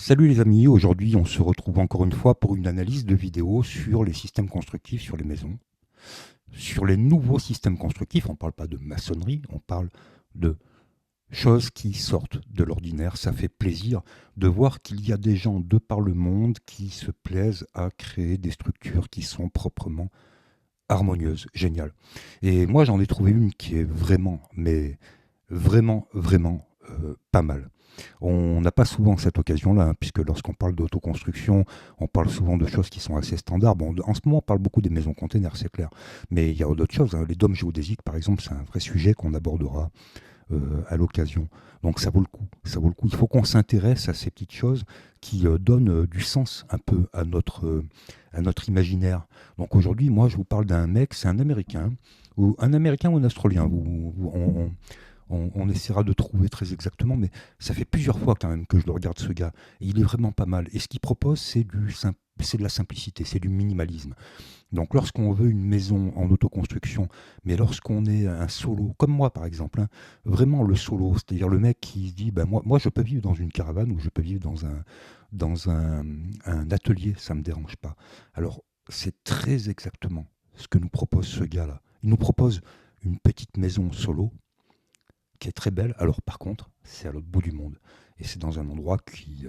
Salut les amis, aujourd'hui on se retrouve encore une fois pour une analyse de vidéo sur les systèmes constructifs sur les maisons, sur les nouveaux systèmes constructifs. On ne parle pas de maçonnerie, on parle de choses qui sortent de l'ordinaire. Ça fait plaisir de voir qu'il y a des gens de par le monde qui se plaisent à créer des structures qui sont proprement harmonieuses, géniales. Et moi j'en ai trouvé une qui est vraiment, mais vraiment pas mal. On n'a pas souvent cette occasion-là, hein, puisque lorsqu'on parle d'autoconstruction, on parle souvent de choses qui sont assez standards. Bon, en ce moment, on parle beaucoup des maisons containers, c'est clair. Mais il y a d'autres choses, hein. Les dômes géodésiques, par exemple, c'est un vrai sujet qu'on abordera à l'occasion. Donc ça vaut le coup. Ça vaut le coup. Il faut qu'on s'intéresse à ces petites choses qui donnent du sens un peu à notre imaginaire. Donc aujourd'hui, moi, je vous parle d'un mec, c'est un Américain, ou un Australien. On essaiera de trouver très exactement, mais ça fait plusieurs fois quand même que je le regarde ce gars. Et il est vraiment pas mal. Et ce qu'il propose, c'est de la simplicité, c'est du minimalisme. Donc lorsqu'on veut une maison en autoconstruction, mais lorsqu'on est un solo, comme moi par exemple, hein, vraiment le solo, c'est-à-dire le mec qui se dit, ben moi je peux vivre dans une caravane ou je peux vivre dans un atelier, ça ne me dérange pas. Alors c'est très exactement ce que nous propose ce gars-là. Il nous propose une petite maison solo qui est très belle. Alors par contre, c'est à l'autre bout du monde. Et c'est dans un endroit qui,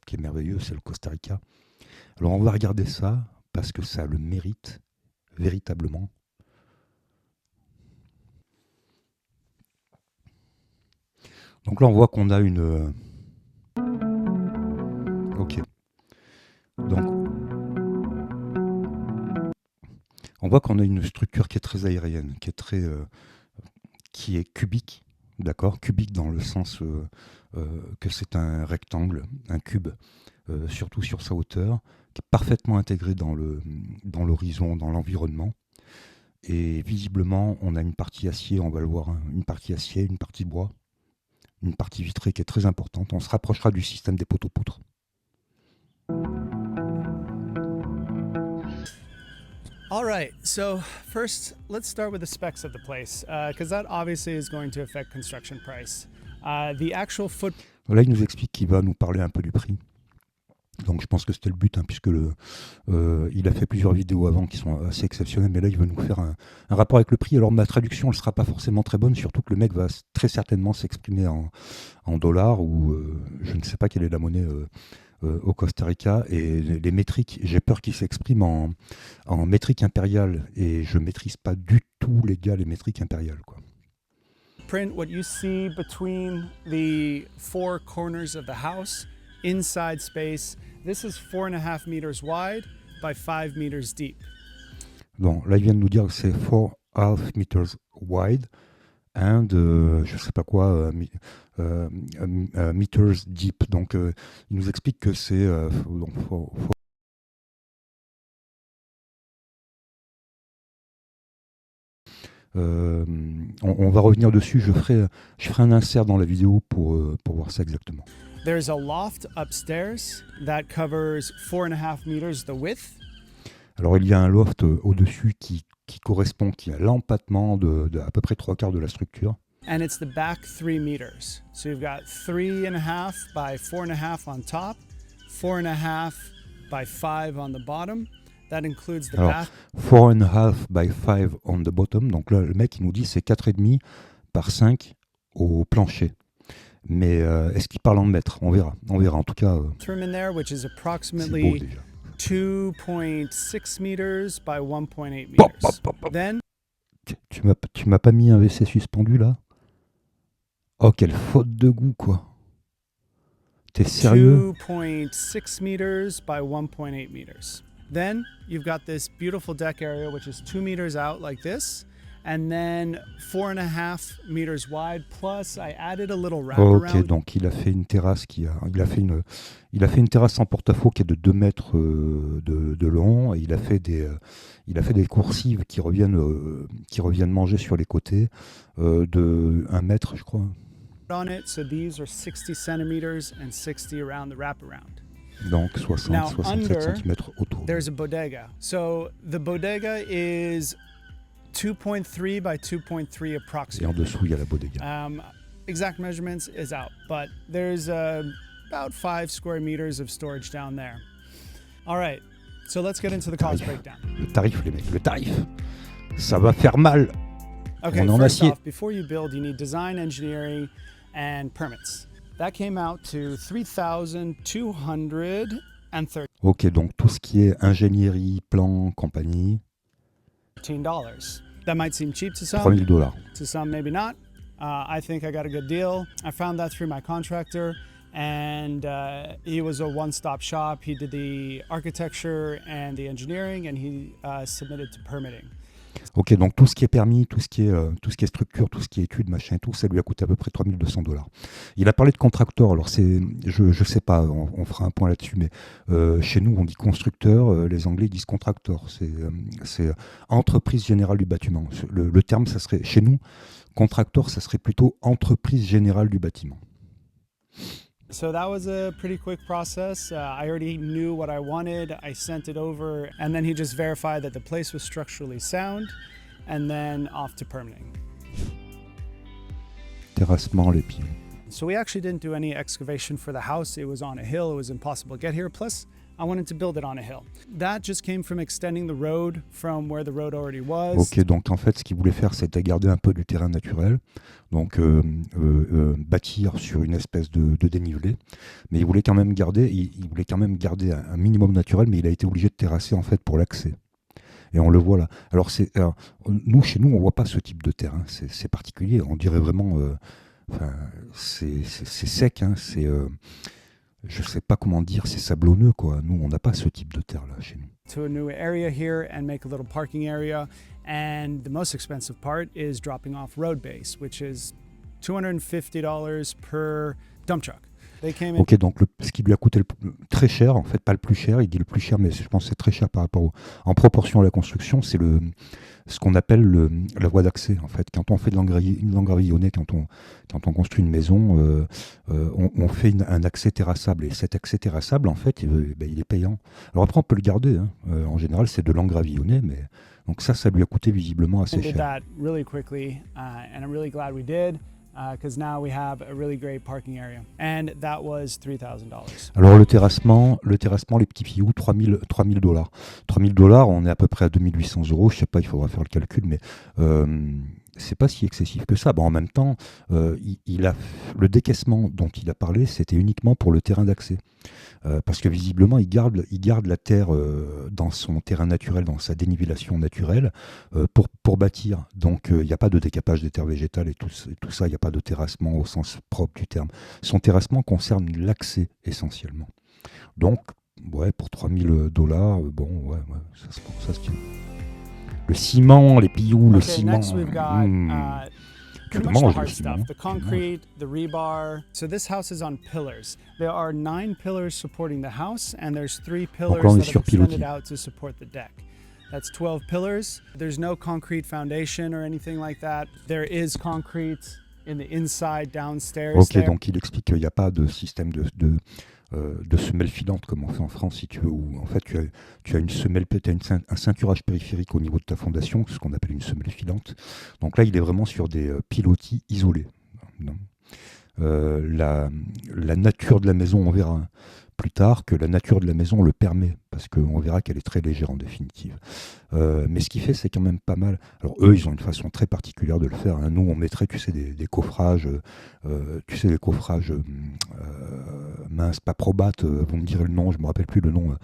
qui est merveilleux, c'est le Costa Rica. Alors on va regarder ça parce que ça le mérite véritablement. Donc là on voit qu'on a une... Ok. Donc on voit qu'on a une structure qui est très aérienne, qui est cubique, d'accord, cubique dans le sens que c'est un rectangle, un cube, surtout sur sa hauteur, qui est parfaitement intégré dans l'horizon, dans l'environnement. Et visiblement, on a une partie acier, on va le voir, hein, une partie acier, une partie bois, une partie vitrée qui est très importante. On se rapprochera du système des poteaux-poutres. All right, so first let's start with the specs of the place, because that obviously is going to affect construction price. The actual foot. Là, il nous explique qu'il va nous parler un peu du prix. Donc je pense que c'était le but, hein, puisque il a fait plusieurs vidéos avant qui sont assez exceptionnelles, mais là il veut nous faire un rapport avec le prix. Alors ma traduction, elle ne sera pas forcément très bonne, surtout que le mec va très certainement s'exprimer en dollars, ou je ne sais pas quelle est la monnaie au Costa Rica, et les métriques, j'ai peur qu'il s'exprime en métrique impériale, et je ne maîtrise pas du tout, les gars, les métriques impériales, quoi. Print what you see between the four corners of the house, inside space. This is 4.5 meters wide by 5 meters deep. Bon, là, il vient de nous dire que c'est 4.5 meters wide and, je sais pas quoi, meters deep. Donc, il nous explique que c'est... on va revenir dessus, je ferai un insert dans la vidéo pour voir ça exactement. There's a loft upstairs that covers 4.5 meters the width. Alors il y a un loft au-dessus qui correspond, qui a l'empattement de à peu près 3/4 de la structure. And it's the back 3 meters. So you've got 3.5 by 4.5 on top, 4.5 by 5 on the bottom. That includes the back. 4.5 by 5 on the bottom. Donc là, le mec, il nous dit c'est 4,5 par 5 au plancher. Mais est-ce qu'il parle en mètres? On verra. En tout cas, Trim in there, which is c'est beau approximately déjà. 2.6 meters by 1.8 meters. Then Tu m'as pas mis un WC suspendu là? Oh, quelle faute de goût, quoi. T'es sérieux? 2.6 meters by 1.8 meters. Then you've got this beautiful deck area, which is 2 meters out like this, and then 4.5 meters wide. Plus, I added a little wraparound. Ok, donc il a fait une terrasse il a fait une terrasse en porte-à-faux qui est de 2 mètres de long, et il a fait des coursives qui reviennent manger sur les côtés de 1 mètre, je crois. On it, so these are 60 centimeters and 60 around the wraparound. Donc 60, Now, 67 under, cm autour. There's a bodega. So the bodega is 2.3 by 2.3 Et en approximately. dessous, il y a la bodega. exact measurements is out, but there's about 5 square meters of storage down there. All right, so let's get into the cost breakdown. Le tarif, les mecs, le tarif. Ça va faire mal. Okay, On est en first acier. off, before you build, you need design, engineering, and permits. That came out to $3,213. Ok, donc tout ce qui est ingénierie, plan, compagnie, That might seem cheap to some. $3,000. To some, maybe not. I think I got a good deal. I found that through my contractor, and he was a one-stop shop. He did the architecture and the engineering, and he submitted to permitting. Ok, donc tout ce qui est permis, tout ce qui est structure, tout ce qui est études, machin et tout, ça lui a coûté à peu près $3,200. Il a parlé de contracteur, alors je sais pas, on fera un point là-dessus, mais chez nous on dit constructeur, les Anglais disent contractor, c'est entreprise générale du bâtiment. Le terme, ça serait, chez nous, contractor, ça serait plutôt entreprise générale du bâtiment. So that was a pretty quick process. I already knew what I wanted. I sent it over, and then he just verified that the place was structurally sound, and then off to permitting. Terrassement, les pieds. So we actually didn't do any excavation for the house. It was on a hill. It was impossible to get here. Plus, I wanted to build it on a hill. That just came from extending the road from where the road already was. Ok, donc en fait, ce qu'il voulait faire, c'était garder un peu du terrain naturel, donc bâtir sur une espèce de dénivelé, mais il voulait quand même garder un minimum naturel, mais il a été obligé de terrasser en fait pour l'accès. Et on le voit là. Alors nous, chez nous, on voit pas ce type de terrain. C'est particulier. On dirait vraiment, c'est sec. Hein, je sais pas comment dire, c'est sablonneux quoi. Nous, on n'a pas ce type de terre là chez nous. To a new area here and make a little parking area, and the most expensive part is dropping off road base, which is $250 per dump truck. They came in. Ok, donc ce qui lui a coûté très cher, en fait pas le plus cher, il dit le plus cher, mais je pense que c'est très cher par rapport en proportion à la construction, c'est ce qu'on appelle la voie d'accès. En fait, quand on fait de l'engravillonné, quand on construit une maison, on fait un accès terrassable, et cet accès terrassable, en fait, il est payant. Alors après, on peut le garder. Hein. En général, c'est de l'engravillonné, mais donc ça lui a coûté visiblement assez Did cher. that really quickly, and I'm really glad we did. Because now we have a really great parking area, and that was $3,000. Alors le terrassement, les petits filous, $3,000. $3,000, on est à peu près à 2 800 €. Je sais pas, il faudra faire le calcul, mais c'est pas si excessif que ça. Bon, en même temps, le décaissement dont il a parlé, c'était uniquement pour le terrain d'accès. Parce que visiblement, il garde la terre dans son terrain naturel, dans sa dénivellation naturelle, pour bâtir. Donc, il n'y a pas de décapage des terres végétales et tout ça, il n'y a pas de terrassement au sens propre du terme. Son terrassement concerne l'accès essentiellement. Donc, ouais, pour $3,000, bon, ouais, ça se tient. Le ciment, les pillous, le ciment. Next we've got Tu pretty le much the manges, hard le ciment. stuff, the concrete, the rebar. So this house is on pillars. There are 9 pillars supporting the house, and there's 3 pillars Encore on est that sur are extended pilotis. out to support the deck. That's 12 pillars. There's no concrete foundation or anything like that. There is concrete in the inside downstairs. Ok, there. donc il explique qu'il n'y a pas de système de semelle filante comme on fait en France, si tu veux, où en fait tu as une semelle, un ceinturage périphérique au niveau de ta fondation, ce qu'on appelle une semelle filante. Donc là, il est vraiment sur des pilotis isolés. La nature de la maison, on verra plus tard que la nature de la maison le permet, parce qu'on verra qu'elle est très légère en définitive. Mais ce qu'il fait, c'est quand même pas mal. Alors eux, ils ont une façon très particulière de le faire. Hein. Nous, on mettrait, tu sais, des coffrages, mince, pas Probat, vous me direz le nom, je me rappelle plus le nom.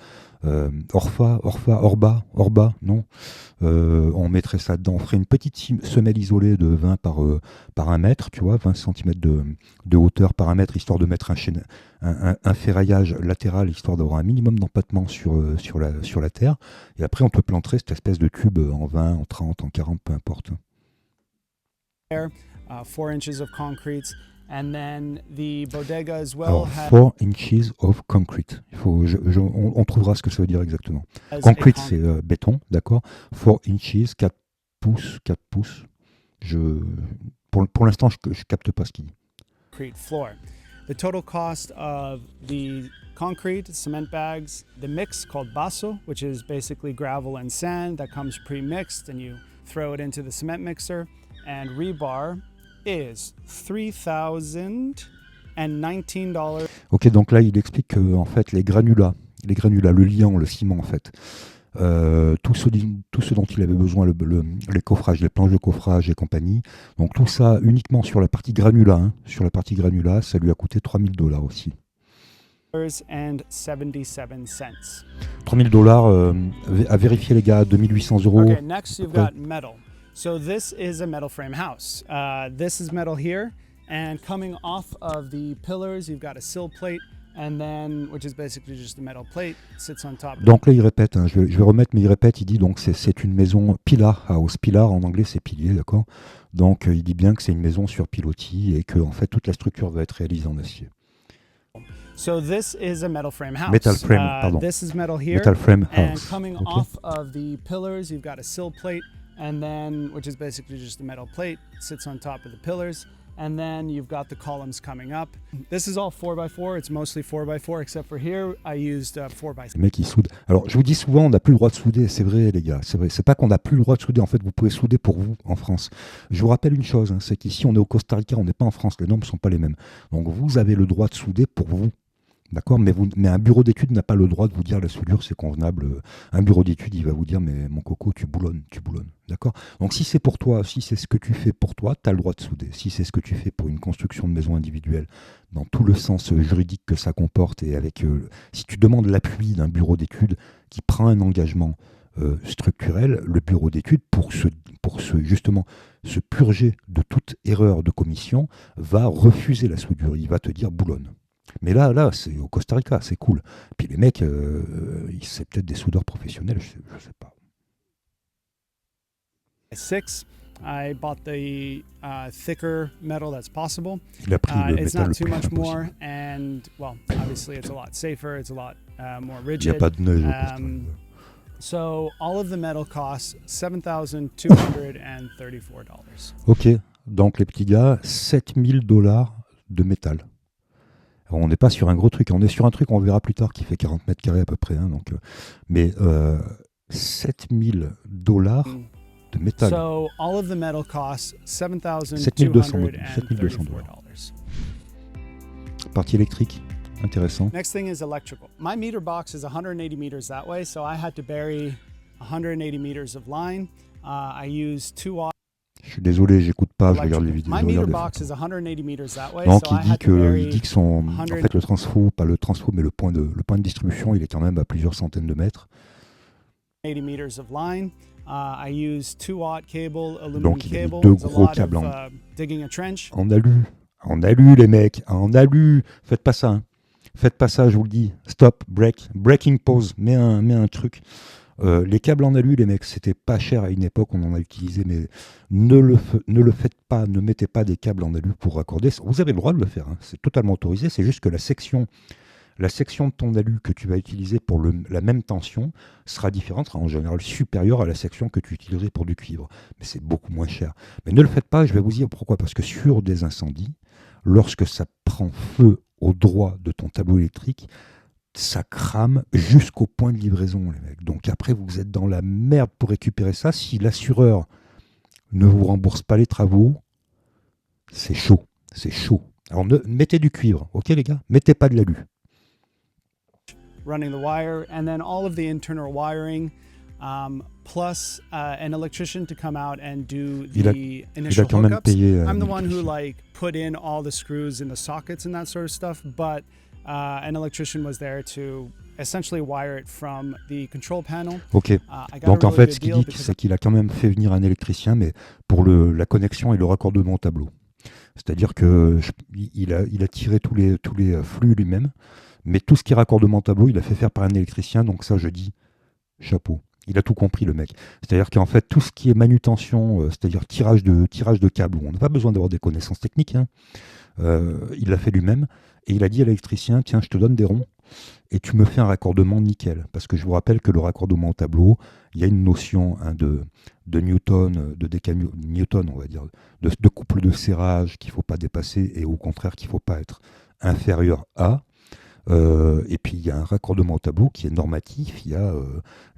Orba, non. On mettrait ça dedans, on ferait une petite semelle isolée de 20 par 1 mètre, tu vois, 20 cm de hauteur par 1 mètre, histoire de mettre un ferraillage latéral, histoire d'avoir un minimum d'empattement sur la terre. Et après, on te planterait cette espèce de tube en 20, en 30, en 40, peu importe. 4 inches of concrete. And then the bodega as well. Alors, 4 inches of concrete. On trouvera ce que ça veut dire exactement. Concrete, c'est béton, d'accord. 4 inches, 4 pouces. Pour l'instant, je capte pas ce qu'il dit. Concrete floor. The total cost of the concrete, cement bags, the mix called basso, which is basically gravel and sand that comes pre-mixed and you throw it into the cement mixer, and rebar is $3,019. Ok, donc là, il explique que en fait, les granulats, le liant, le ciment, en fait, tout ce dont il avait besoin, les coffrages, les planches de coffrage et compagnie, donc tout ça uniquement sur la partie granulat, sur la partie granulat, ça lui a coûté $3,000 aussi. And 77 cents. $3,000 à vérifier les gars, 2 800 €. Okay, next you've got metal. So this is a metal frame house. This is metal here, and coming off of the pillars, you've got a sill plate, and then, which is basically just a metal plate, sits on top. Donc là, il répète, je vais remettre, mais il répète, il dit donc c'est une maison pillar house. Pillar en anglais, c'est pilier, d'accord. Donc il dit bien que c'est une maison sur pilotis et que en fait toute la structure va être réalisée en acier. So this is a metal frame house. Metal frame, pardon. This is metal here. Metal frame and house. coming Okay. off of the pillars, you've got a sill plate, and then, which is basically just a metal plate, sits on top of the pillars. And then you've got the columns coming up. This is all 4x4. It's mostly 4x4, except for here, I used 4x6. Les mecs, ils soudent. Alors, je vous dis souvent, on n'a plus le droit de souder. C'est vrai, les gars. C'est vrai. C'est pas qu'on n'a plus le droit de souder. En fait, vous pouvez souder pour vous en France. Je vous rappelle une chose, c'est qu'ici, on est au Costa Rica, on n'est pas en France. Les normes ne sont pas les mêmes. Donc, vous avez le droit de souder pour vous. D'accord, mais un bureau d'études n'a pas le droit de vous dire la soudure c'est convenable. Un bureau d'études, il va vous dire mais mon coco, tu boulonnes. D'accord. Donc si c'est pour toi, si c'est ce que tu fais pour toi, tu as le droit de souder. Si c'est ce que tu fais pour une construction de maison individuelle, dans tout le sens juridique que ça comporte, et avec si tu demandes l'appui d'un bureau d'études qui prend un engagement structurel, le bureau d'études, pour justement se purger de toute erreur de commission, va refuser la soudure. Il va te dire boulonne. Mais là, c'est au Costa Rica, c'est cool. Puis les mecs, c'est peut-être des soudeurs professionnels, je sais pas. 6. I bought the thicker metal that's possible. Il a pris le It's métal not le too plus much fin more, possible. and well, obviously it's a lot safer. It's a lot more Il n'y a rigid. pas de neige au Costa Rica. So all of the metal costs $7,234. Ok, donc les petits gars, $7,000 de métal. Alors, on n'est pas sur un gros truc, on est sur un truc, on verra plus tard, qui fait 40 mètres carrés à peu près. Mais $7,000 de métal. So all of the metal costs $7,200. Partie électrique, intéressant. Next thing is electrical. My meter box is 180 meters that way, so I had to bury 180 meters of line. I used 2 watts. Je suis désolé, j'écoute pas, je regarde les vidéos. My Je meter regarde les box photos. is 180 meters that way, Donc so I il dit had to bury que en fait le transfo, pas le transfo, mais le point de distribution, il est quand même à plusieurs centaines de mètres. 80 meters of line. I used 2-watt cable, aluminum Donc il a mis cable. 2 It's a gros lot of, câbles digging a trench. en alu les mecs, en alu. Faites pas ça, hein. Faites pas ça, je vous le dis. Stop, breaking pause, mets un truc. Les câbles en alu, les mecs, c'était pas cher à une époque, on en a utilisé, mais ne le faites pas, ne mettez pas des câbles en alu pour raccorder. Vous avez le droit de le faire, hein. C'est totalement autorisé, c'est juste que la section de ton alu que tu vas utiliser pour la même tension sera différente, sera en général supérieure à la section que tu utiliserais pour du cuivre. Mais c'est beaucoup moins cher. Mais ne le faites pas, je vais vous dire pourquoi. Parce que sur des incendies, lorsque ça prend feu au droit de ton tableau électrique, ça crame jusqu'au point de livraison, les mecs. Donc après, vous êtes dans la merde pour récupérer ça. Si l'assureur ne vous rembourse pas les travaux, c'est chaud. C'est chaud. Alors mettez du cuivre, ok les gars? Mettez pas de l'alu. Running the wire, and then all of the internal wiring, plus an electrician to come out and do the initial quand même hookups. payé I'm the one who électricien. like put in all the screws in the sockets and that sort of stuff, but an electrician was there to essentially wire it from the control panel. Ok. I got Donc a en really fait, good ce qu'il deal dit, because c'est qu'il a quand même fait venir un électricien, mais pour la connexion et le raccordement au tableau. C'est-à-dire que il a tiré tous les flux lui-même, mais tout ce qui est raccordement au tableau, il a fait faire par un électricien. Donc ça, je dis chapeau. Il a tout compris, le mec. C'est-à-dire qu'en fait, tout ce qui est manutention, c'est-à-dire tirage de câbles, où on n'a pas besoin d'avoir des connaissances techniques, hein, il l'a fait lui-même. Et il a dit à l'électricien, tiens, je te donne des ronds et tu me fais un raccordement nickel. Parce que je vous rappelle que le raccordement au tableau, il y a une notion de Newton, Newton, on va dire, de couple de serrage qu'il ne faut pas dépasser et au contraire qu'il ne faut pas être inférieur à. Et puis il y a un raccordement au tableau qui est normatif, il y a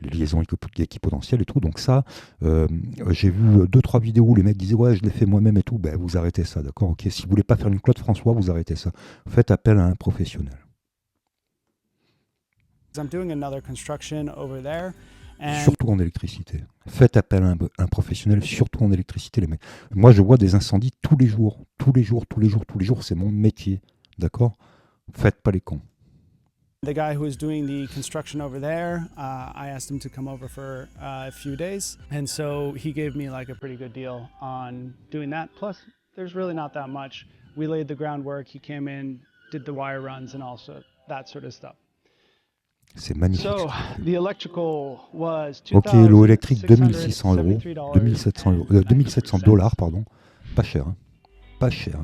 les liaisons équipotentielles et tout. Donc ça, j'ai vu 2-3 vidéos où les mecs disaient ouais je l'ai fait moi-même et tout. Ben, vous arrêtez ça, d'accord, ok. Si vous voulez pas faire une Claude François, vous arrêtez ça. Faites appel à un professionnel. I'm doing another construction over there. And Surtout en électricité. Faites appel à un professionnel, surtout en électricité, les mecs. Moi, je vois des incendies tous les jours. Tous les jours, c'est mon métier. D'accord? Faites pas les cons. the guy who was doing the construction over there, I asked him to come over for a few days. And so he gave me like a pretty good deal on doing that. Plus, there's really not that much. We laid the groundwork. He came in, did the wire runs and also that sort of stuff. C'est magnifique. So the electrical was Ok, l'eau électrique 2600 euros, 2700 dollars, pardon. Pas cher, hein. Pas cher.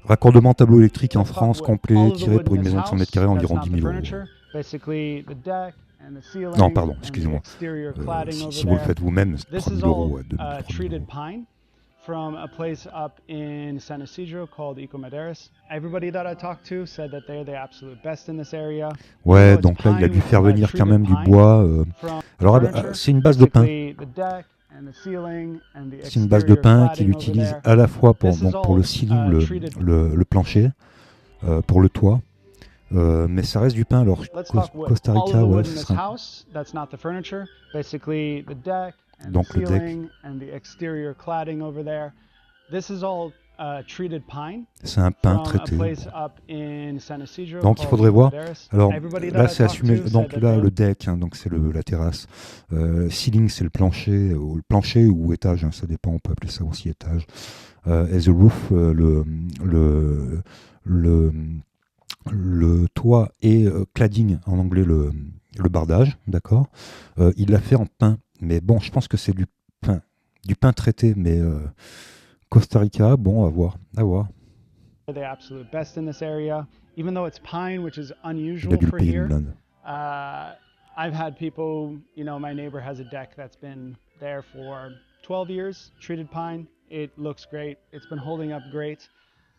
Raccordement tableau électrique en France complet, tiré pour une maison de 100 mètres carrés, environ 10 000 euros. Non, pardon, excusez-moi. Si vous le faites vous-même, 3 000 euros. Ouais, 3 000 euros. From a place up in San Isidro called Eco Maderas. Everybody that I talked to said that they're the absolute best in this area. Ouais, donc là, il a dû faire venir quand même du bois. Alors, c'est une base de pin. C'est une base de pin qu'il utilise à la fois pour le ceiling, le plancher, pour le toit. Mais ça reste du pin. Alors, Costa Rica, ouais, ce sera... Donc le deck, c'est un pin traité. Donc il faudrait voir. Alors là c'est assumé. Donc là le deck, hein, donc c'est la terrasse. Ceiling c'est le plancher ou étage, hein, ça dépend. On peut appeler ça aussi étage. Et the roof, le toit et cladding en anglais le bardage, d'accord. Il l'a fait en pin. Mais bon, je pense que c'est du pain traité, mais Costa Rica, bon, à voir. The absolute best in this area, even though it's pine, which is Il a unusual dû le for payer here. une blinde. I've had people, my neighbor has a deck that's been there for 12 years, treated pine. It looks great. It's been holding up great.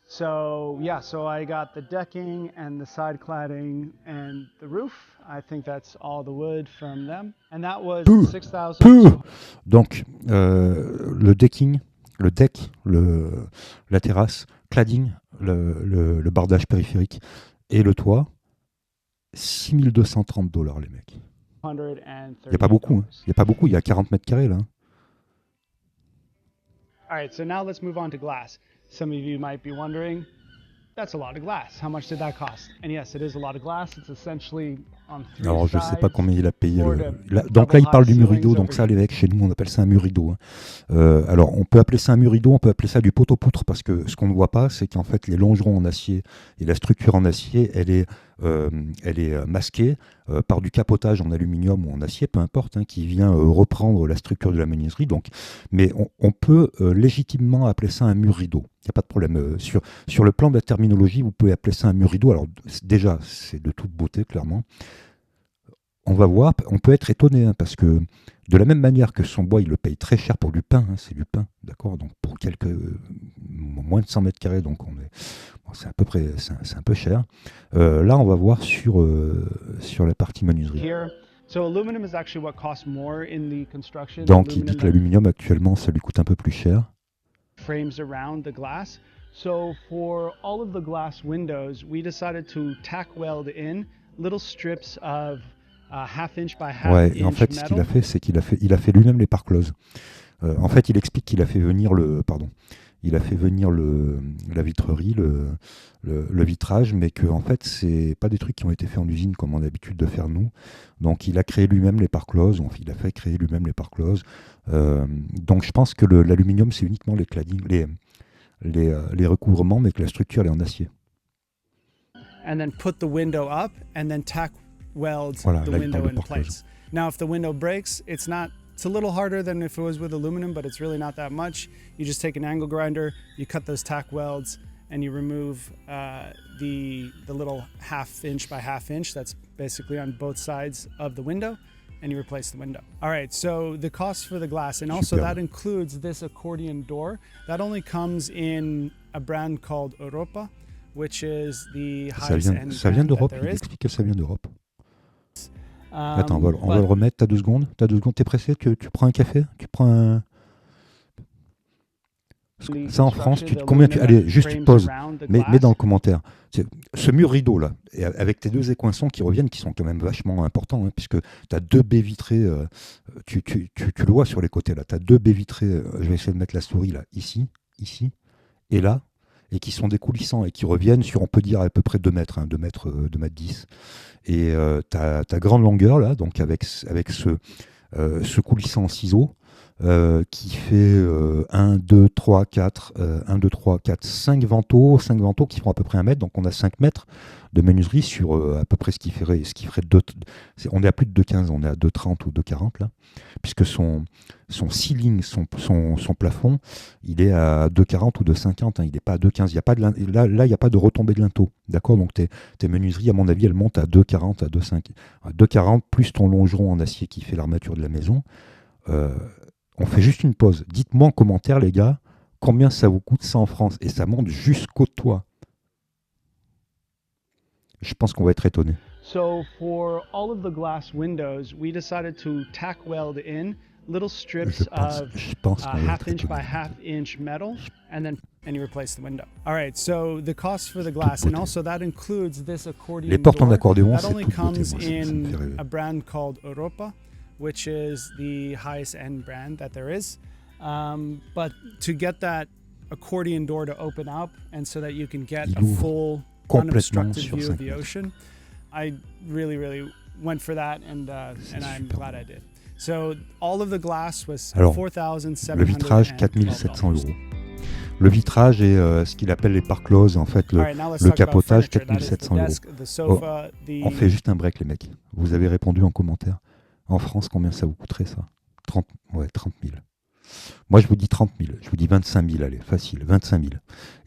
So I got the decking and the side cladding and the roof. I think that's all the wood from them. And that was 6,000. Donc, le decking, le deck, la terrasse, cladding, le bardage périphérique et le toit, $6,230, les mecs. Il n'y a pas beaucoup, hein. Il n'y a pas beaucoup, il y a 40 mètres carrés, là. All right, so now let's move on to glass. Some of you might be wondering, that's a lot of glass. How much did that cost? And yes, it is a lot of glass. It's essentially on three Alors, je ne sais pas sides. combien il a payé. Donc là, il parle du mur rideau. Donc ça, les mecs, chez nous, on appelle ça un mur rideau, hein. Alors, on peut appeler ça un mur rideau, on peut appeler ça du poteau-poutre, parce que ce qu'on ne voit pas, c'est qu'en fait, les longerons en acier et la structure en acier, elle est masquée par du capotage en aluminium ou en acier, peu importe, hein, qui vient reprendre la structure de la menuiserie. Donc, mais on peut légitimement appeler ça un mur rideau. Il n'y a pas de problème. Sur le plan de la terminologie, vous pouvez appeler ça un mur rideau. Alors déjà, c'est de toute beauté, clairement. On va voir, on peut être étonné, hein, parce que de la même manière que son bois, il le paye très cher pour du pain, hein, c'est du pain, d'accord. Donc pour moins de 100 mètres carrés, donc c'est à peu près, c'est un peu cher. Là, on va voir sur la partie menuiserie. Donc il dit que l'aluminium actuellement, ça lui coûte un peu plus cher. Frames around the glass. So for all of the glass windows, we decided to tack weld in little strips of half inch by half ouais, inch et en fait, ce qu'il a fait, c'est qu'il a fait lui-même les pare-closes. En fait, il explique qu'il a fait venir la vitrerie, le vitrage, mais que en fait, c'est pas des trucs qui ont été faits en usine comme on a l'habitude de faire nous. Donc, il a créé lui-même les pare-closes. Il a fait créer lui-même les pare-closes. Donc, je pense que l'aluminium, c'est uniquement les cladding, les recouvrements, mais que la structure elle est en acier. And then put the window up and then tack weld voilà, the là, window in place. Now, if the window breaks, it's a little harder than if it was with aluminum, but it's really not that much. You just take an angle grinder, you cut those tack welds, and you remove the little half inch by half inch that's basically on both sides of the window, and you replace the window. All right, so the cost for the glass, and also that includes this accordion door. That only comes in a brand called Europa. which is the Ça highest vient, end ça vient brand that d'Europe, there il is. explique que ça vient d'Europe. Attends, on va But le remettre, t'as 2 secondes. T'as 2 secondes, t'es pressé, tu prends un café? Tu prends un... the Ça en France, structure, the combien tu... aluminum Allez, juste tu frames poses, around the mets glass. dans le commentaire. Ce mur rideau là, et avec tes 2 écoinçons qui reviennent, qui sont quand même vachement importants, hein, puisque tu as 2 baies vitrées, tu le vois sur les côtés là, tu as 2 baies vitrées, je vais essayer de mettre la souris là, ici, et là, et qui sont découlissants et qui reviennent sur, on peut dire, à peu près 2 mètres, hein, 2 mètres 10. Et ta grande longueur là, donc avec ce coulissant en ciseaux, qui fait 1, 2, 3, 4, 5 vantaux qui font à peu près 1 mètre, donc on a 5 mètres de menuiserie sur à peu près ce qui ferait 2, on est à plus de 2,15, on est à 2,30 ou 2,40 là, puisque son ceiling, son plafond, il est à 2,40 ou 2,50, hein, il n'est pas à 2,15, il y a pas de là il n'y a pas de retombée de linteau, d'accord, donc tes menuiseries, à mon avis, elles montent à 2,40, à 2,5, à 2,40 plus ton longeron en acier qui fait l'armature de la maison. On fait juste une pause. Dites-moi en commentaire, les gars, combien ça vous coûte ça en France? Et ça monte jusqu'au toit. Je pense qu'on va être étonné. So for all of the glass windows, we decided to tack weld in little strips Je pense of qu'on va half être inch by étonné. half inch metal, and you replace the window. All right, so the cost for the glass, and beauté. also that includes this accordion Les portes en door. accordéon, That c'est only toute beauté. comes Moi, ça me fait in rêver. a brand called Europa, which is the highest end brand that there is. But to get that accordion door to open up, and so that you can get Il a ouvre full complètement unobstructed sur view of 5 the mètres. ocean, I really went for that, and I'm super glad I did. So all of the glass was Alors, $4,712. Le vitrage, 4 700 €. Le vitrage et ce qu'il appelle les parcloses, en fait, All right, now let's le talk about capotage, furniture. That is 4 the 700 €. desk, the sofa, On fait juste un break, les mecs. Vous avez répondu en commentaire. En France, combien ça vous coûterait, ça? 30 000. Moi, je vous dis 30 000. Je vous dis 25 000, allez, facile, 25 000.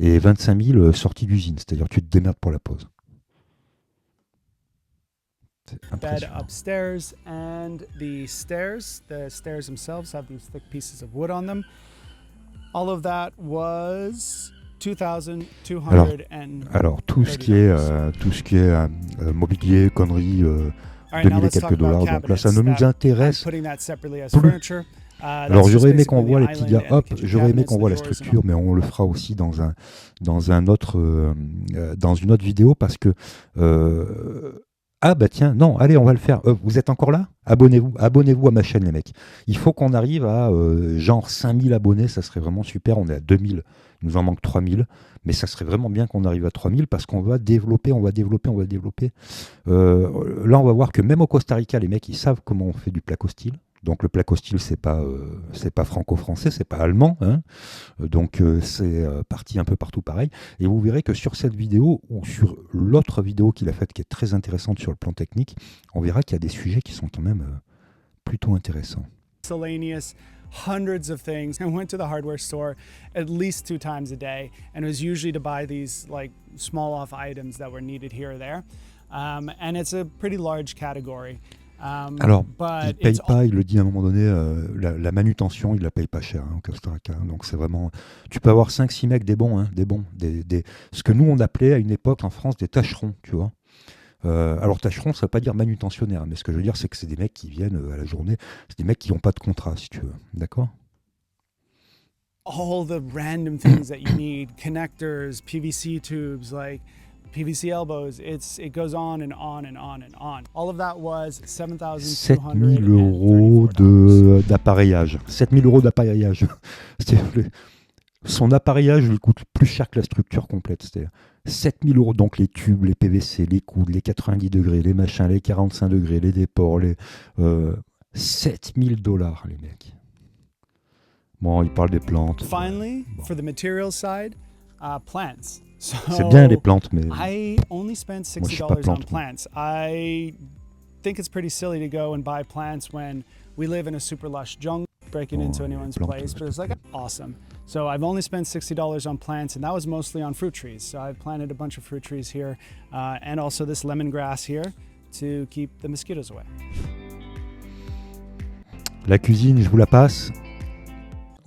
Et 25 000 sorties d'usine, c'est-à-dire tu te démerdes pour la pause. C'est bed impressionnant. upstairs, and the stairs themselves have these thick pieces of wood on them. All of that was $2,200. Alors, tout ce qui est mobilier, conneries, All right, 2 now 000 et let's talk quelques about dollars. Donc là, ça ne cabinets nous that intéresse. I'm putting that separately as plus. furniture. Alors, That's j'aurais just aimé qu'on basically voit the les petits island gars. and the Hop, kitchen j'aurais aimé cabinets, qu'on the voit la drawers and structure, mais on le fera aussi dans une autre vidéo parce que. Ah bah tiens, non, allez, on va le faire. Vous êtes encore là? Abonnez-vous à ma chaîne, les mecs. Il faut qu'on arrive à genre 5000 abonnés, ça serait vraiment super. On est à 2000, il nous en manque 3000, mais ça serait vraiment bien qu'on arrive à 3000 parce qu'on va développer. Là, on va voir que même au Costa Rica, les mecs, ils savent comment on fait du placo style. Donc le placo-style, c'est pas franco-français, c'est pas allemand, hein. Donc c'est parti un peu partout pareil. Et vous verrez que sur cette vidéo ou sur l'autre vidéo qu'il a faite, qui est très intéressante sur le plan technique, on verra qu'il y a des sujets qui sont quand même plutôt intéressants. miscellaneous, hundreds of things. I went to the hardware store at least 2 times a day, and it was usually to buy these like small off items that were needed here or there. And it's a pretty large category. Alors, but il ne paye it's pas, il le dit à un moment donné, la manutention, il ne la paye pas cher, hein, au Costa Rica. Donc c'est vraiment... Tu peux avoir 5-6 mecs, des bons, ce que nous on appelait à une époque en France des tâcherons, tu vois. Alors tâcheron, ça ne veut pas dire manutentionnaire, mais ce que je veux dire, c'est que c'est des mecs qui viennent à la journée, c'est des mecs qui n'ont pas de contrat, si tu veux. D'accord? all the random things that you need, connectors, PVC tubes, like PVC elbows. It goes on and on and on and on. All of that was 7 000 $7,234. d'appareillage. 7 000 € d'appareillage. Son appareillage lui coûte plus cher que la structure complète. C'est 7 000 €. Donc les tubes, les PVC, les coudes, les 90 degrés, les machins, les 45 degrés, les déports, 7 000 $, les mecs. Bon, il parle des plantes. Finally, Bon. for the materials side, plants. So C'est bien les plantes, mais I only spent Moi, je suis $60 pas on plante, moi. plants. I think it's pretty silly to go and buy plants when we live in a super lush jungle, breaking Oh, into les anyone's plantes, place, c'est but it's like awesome. So I've only spent $60 on plants, and that was mostly on fruit trees. So I've planted a bunch of fruit trees here, and also this lemongrass here to keep the mosquitoes away. la cuisine, je vous la passe.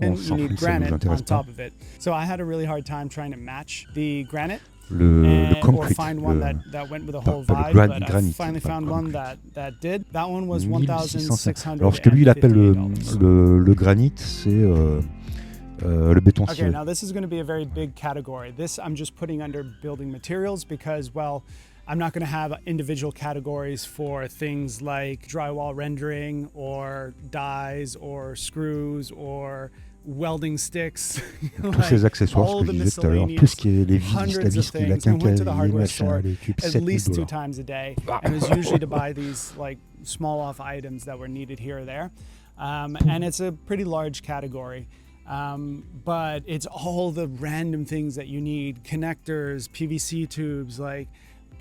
On And you s'en need fout, ça nous granite on intéresse pas. top of it. So I had a really hard time trying to match the granite. le or concrete, find one le, that went with a pas- whole pas le vibe, but I granit, finally pas le found one concrete. that did. That one was 1600. Alors ce que lui il appelle $1,658. le granit, c'est le béton Okay, ciré. now this is going to be a very big category. This I'm just putting under building materials because, well, I'm not going to have individual categories for things like drywall rendering or dies or screws or welding sticks. Tous ces accessoires, ce all que je the disais tout à l'heure, tout ce qui est les vis, la hundreds of vis, la things. I went to quincaillerie, the les hardware store machins, les tubes, at 7000 least 2 dollars. times a day, and it was usually to buy these like small off items that were needed here or there. And it's a pretty large category. But it's all the random things that you need: connectors, PVC tubes, like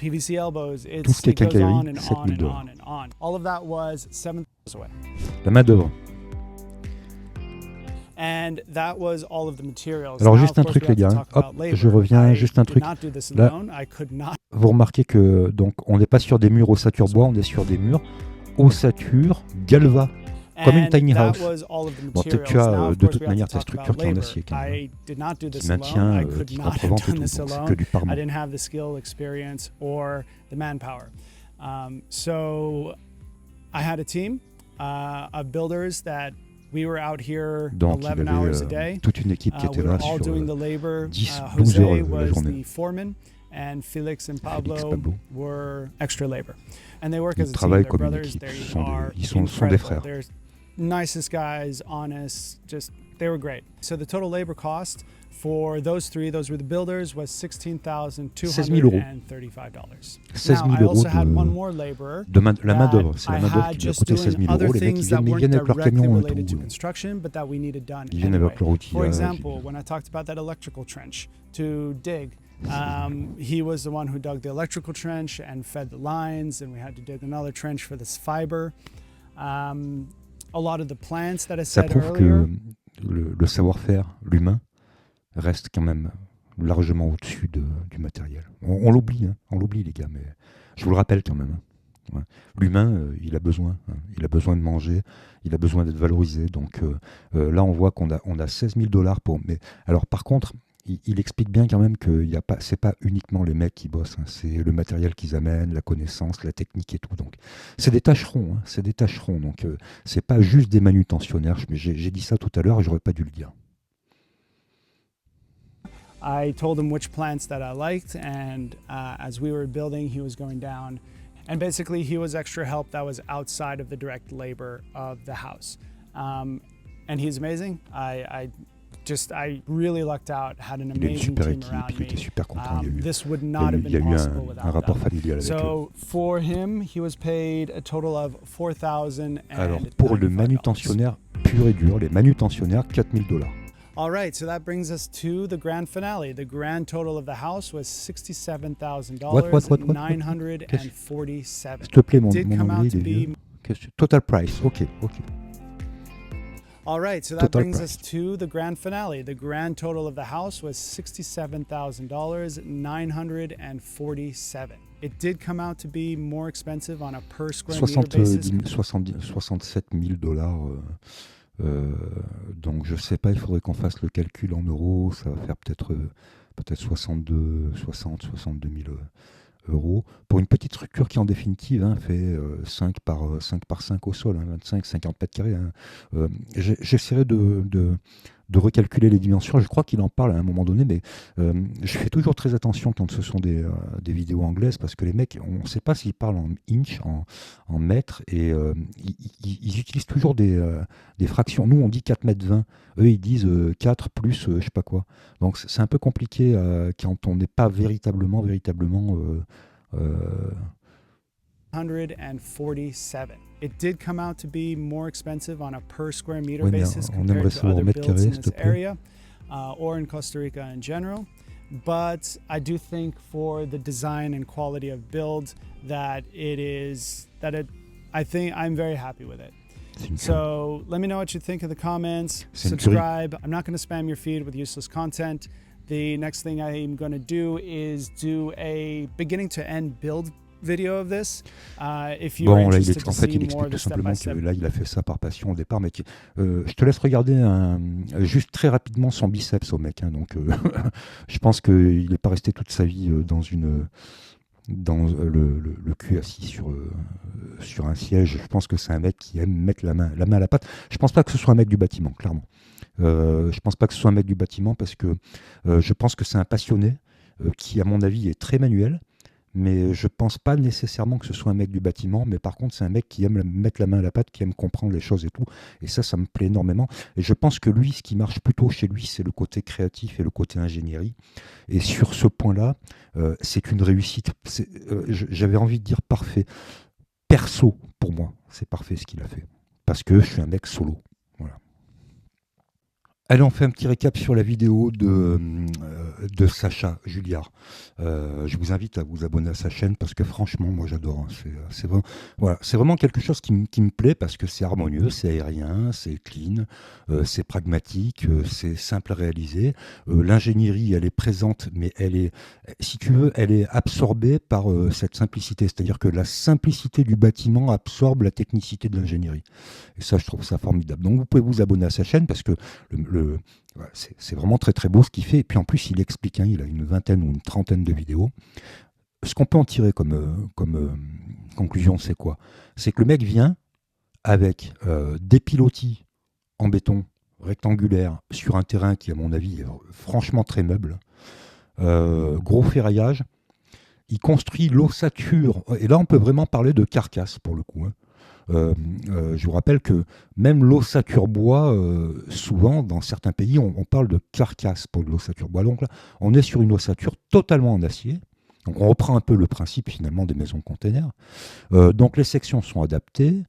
PVC elbows. Tout ce qui est It goes quincaillerie, on and on 7000 and dollars. on and on. All of that was $7,000 away. La main d'œuvre. And that was all of the materials. Alors Now, juste of un course, truc we have les to gars, talk hop, about labor. je reviens, I juste un did truc. not do this Là, alone. I could not. vous remarquez que donc on n'est pas sur des murs ossature bois, on est sur des murs ossature galva, comme une And tiny that house. was all of the Bon, materials. tu as Now, of de course, toute we have manière to ta talk structure about qui est en labor. acier, quand même, I did not do qui this alone. maintient, I could qui not contrevent have tout, done this donc c'est alone. que du parement. I didn't have the skill, experience, or the manpower. So I had a team of builders that we were out here Donc il 11 avait hours a day. toute une équipe qui était We were là all sur doing the labor. 10, 12 Jose heures la was journée. the foreman, and Felix and Félix, Pablo Pablo. were extra labor. And they work Ils as a team. travaillent They're comme une brothers. équipe. They Ce sont des- are ils sont des incredible. frères. They're nicest guys, honest, just they were great. So the total labor cost for those three, those were the builders, was $16,235. 16 000 Now, I euros also had de- one more laborer la main d'œuvre. that C'est la I main d'œuvre had qui lui a just coûté 16 doing 000 other euros. Les mecs, things ils that viennent weren't avec leur directly camion et related to tout. construction, but that we needed done Ils viennent anyway. avec leur outillage. For example, when I talked about that electrical trench to dig, he was the one who dug the electrical trench and fed the lines, and we had to dig another trench for this fiber. A lot of the plants that I Ça said prouve earlier. que le savoir-faire, l'humain, reste quand même largement au-dessus du matériel. On l'oublie, hein, on l'oublie les gars, mais je vous le rappelle quand même. Hein. Ouais. L'humain, il a besoin. Hein. Il a besoin de manger, il a besoin d'être valorisé. Donc là, on voit qu'on a 16 000 dollars pour. Mais alors, par contre, il explique bien quand même que c'est pas uniquement les mecs qui bossent. Hein. C'est le matériel qu'ils amènent, la connaissance, la technique et tout. Donc, c'est des tâcherons. Hein. C'est des tâcherons. Donc, c'est pas juste des manutentionnaires. Mais j'ai dit ça tout à l'heure et j'aurais pas dû le dire. I told him which plants that I liked, and as we were building, he was going down. And basically, he was extra help that was outside of the direct labor of the house. And he's amazing. I really lucked out, had an Il a une amazing super team équipe, around il était me. super content. This would Il y not a have eu, il y a been eu possible un without rapport them. familial avec eux. So for him, he was paid a total of $4,000. Alors, pour le manutentionnaire pur et dur, les manutentionnaires, 4 000 dollars. All right, so that brings us to the grand finale. The grand total of the house was $67,947. S'il te plaît, mon Did come anglais, out to il est be. vieux. Total price, ok. All right, so that Total brings price. us to the grand finale. The grand total of the house was $67,947. It did come out to be more expensive on a per square meter basis. 67 000 dollars. Donc je sais pas, il faudrait qu'on fasse le calcul en euros. Ça va faire peut-être 62 000 euros. Pour une petite structure qui en définitive fait 5 par 5 au sol, 25-50 mètres carrés. J'essaierai de recalculer les dimensions. Je crois qu'il en parle à un moment donné, mais je fais toujours très attention quand ce sont des vidéos anglaises, parce que les mecs, on ne sait pas s'ils parlent en inch, en mètres, et ils utilisent toujours des fractions. Nous, on dit 4 mètres 20. Eux, ils disent 4 plus je sais pas quoi. Donc, c'est un peu compliqué quand on n'est pas véritablement 147. It did come out to be more expensive on a per square meter Oui, mais basis on compared aimerait to savoir other au mètre builds carré, in s'il this te plaît. area or in Costa Rica in general. But I do think for the design and quality of build I think I'm very happy with it. So let me know what you think in the comments. Subscribe. I'm not going to spam your feed with useless content. The next thing I'm going to do is do a beginning to end build video of this. If you are Bon, là, interested to en fait, see il more explique of tout the simplement que step-by-step. là, il a fait ça par passion au départ. Mais je te laisse regarder juste très rapidement son biceps au mec. Hein, donc, je pense qu'il n'est pas resté toute sa vie dans le cul assis sur un siège. Je pense que c'est un mec qui aime mettre la main à la pâte. Je pense pas que ce soit un mec du bâtiment, clairement. Je pense pas que ce soit un mec du bâtiment parce que je pense que c'est un passionné qui, à mon avis, est très manuel. Mais je pense pas nécessairement que ce soit un mec du bâtiment, mais par contre c'est un mec qui aime mettre la main à la pâte, qui aime comprendre les choses et tout, et ça me plaît énormément. Et je pense que lui, ce qui marche plutôt chez lui, c'est le côté créatif et le côté ingénierie. Et sur ce point-là, c'est une réussite. J'avais envie de dire parfait. Perso, pour moi, c'est parfait ce qu'il a fait. Parce que je suis un mec solo. Voilà. Allez, on fait un petit récap sur la vidéo de Sacha Julliard. Je vous invite à vous abonner à sa chaîne parce que franchement, moi j'adore. Hein. C'est vraiment quelque chose qui me plaît parce que c'est harmonieux, c'est aérien, c'est clean, c'est pragmatique, c'est simple à réaliser. L'ingénierie, elle est présente, mais elle est, si tu veux, elle est absorbée par cette simplicité. C'est-à-dire que la simplicité du bâtiment absorbe la technicité de l'ingénierie. Et ça, je trouve ça formidable. Donc vous pouvez vous abonner à sa chaîne parce que c'est vraiment très très beau ce qu'il fait. Et puis en plus, il explique, hein, il a une vingtaine ou une trentaine de vidéos. Ce qu'on peut en tirer comme conclusion, c'est quoi? C'est que le mec vient avec des pilotis en béton rectangulaire sur un terrain qui, à mon avis, est franchement très meuble. Gros ferraillage. Il construit l'ossature. Et là, on peut vraiment parler de carcasse pour le coup. Hein. Je vous rappelle que même l'ossature bois, souvent dans certains pays, on parle de carcasse pour de l'ossature bois. Donc là, on est sur une ossature totalement en acier. Donc on reprend un peu le principe finalement des maisons containers. Donc les sections sont adaptées.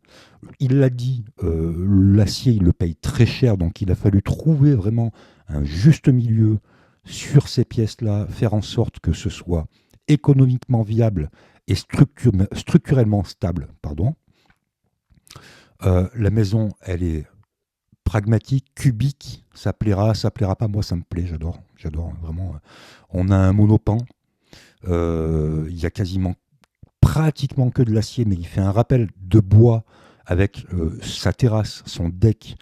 Il l'a dit, l'acier il le paye très cher, donc il a fallu trouver vraiment un juste milieu sur ces pièces-là, faire en sorte que ce soit économiquement viable et structurellement stable. Pardon. La maison, elle est pragmatique, cubique, ça plaira pas, moi ça me plaît, j'adore vraiment. On a un monopan, il y a pratiquement que de l'acier, mais il fait un rappel de bois avec sa terrasse, son deck,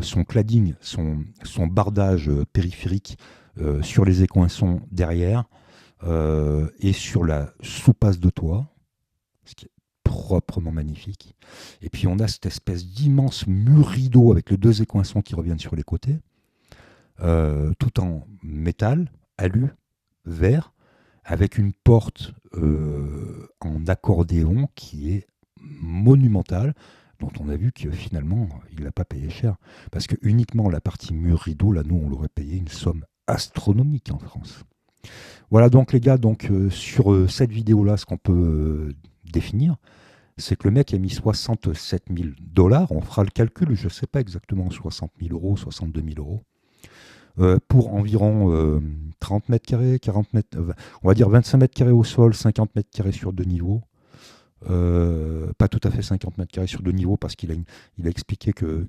son cladding, son bardage périphérique sur les écoinçons derrière et sur la sous-passe de toit, ce qui est proprement magnifique. Et puis on a cette espèce d'immense mur rideau avec les deux écoinçons qui reviennent sur les côtés, tout en métal, alu, vert, avec une porte en accordéon qui est monumentale, dont on a vu que finalement il l'a pas payé cher, parce que uniquement la partie mur rideau, là nous on l'aurait payé une somme astronomique en France. Voilà donc les gars, donc sur cette vidéo là, ce qu'on peut définir, c'est que le mec a mis 67 000 $, on fera le calcul, je ne sais pas exactement, 60 000 €, 62 000 €, pour environ 30 mètres carrés, 40 mètres, on va dire 25 mètres carrés au sol, 50 mètres carrés sur deux niveaux. Pas tout à fait 50 mètres carrés sur deux niveaux, parce qu'il a expliqué que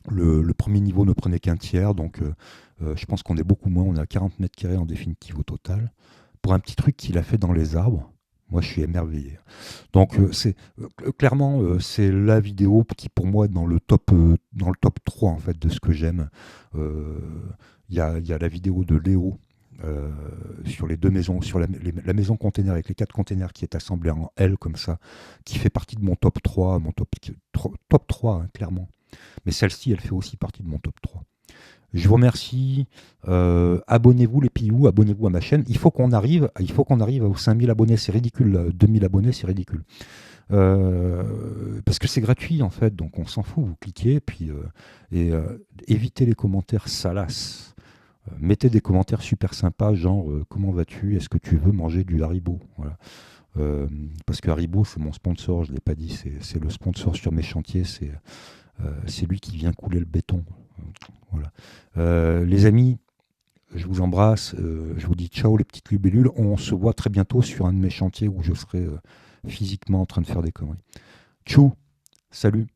le premier niveau ne prenait qu'un tiers, donc je pense qu'on est beaucoup moins, on est à 40 mètres carrés en définitive au total, pour un petit truc qu'il a fait dans les arbres. Moi, je suis émerveillé. Donc, clairement, c'est la vidéo qui, pour moi, est dans le top 3 en fait, de ce que j'aime. Il y a la vidéo de Léo sur les deux maisons, sur la maison container avec les 4 containers qui est assemblée en L comme ça, qui fait partie de mon top 3, top 3 hein, clairement. Mais celle-ci, elle fait aussi partie de mon top 3. Je vous remercie. Abonnez-vous les Piou, abonnez-vous à ma chaîne. Il faut qu'on arrive aux 5000 abonnés. C'est ridicule. 2000 abonnés, c'est ridicule. Parce que c'est gratuit en fait, donc on s'en fout. Vous cliquez, puis évitez les commentaires salaces. Mettez des commentaires super sympas, genre comment vas-tu? Est-ce que tu veux manger du Haribo? Voilà. Parce que Haribo, c'est mon sponsor, je ne l'ai pas dit, c'est le sponsor sur mes chantiers, c'est lui qui vient couler le béton. Voilà. Les amis, je vous embrasse, je vous dis ciao les petites libellules, on se voit très bientôt sur un de mes chantiers où je serai physiquement en train de faire des conneries. Tchou, salut.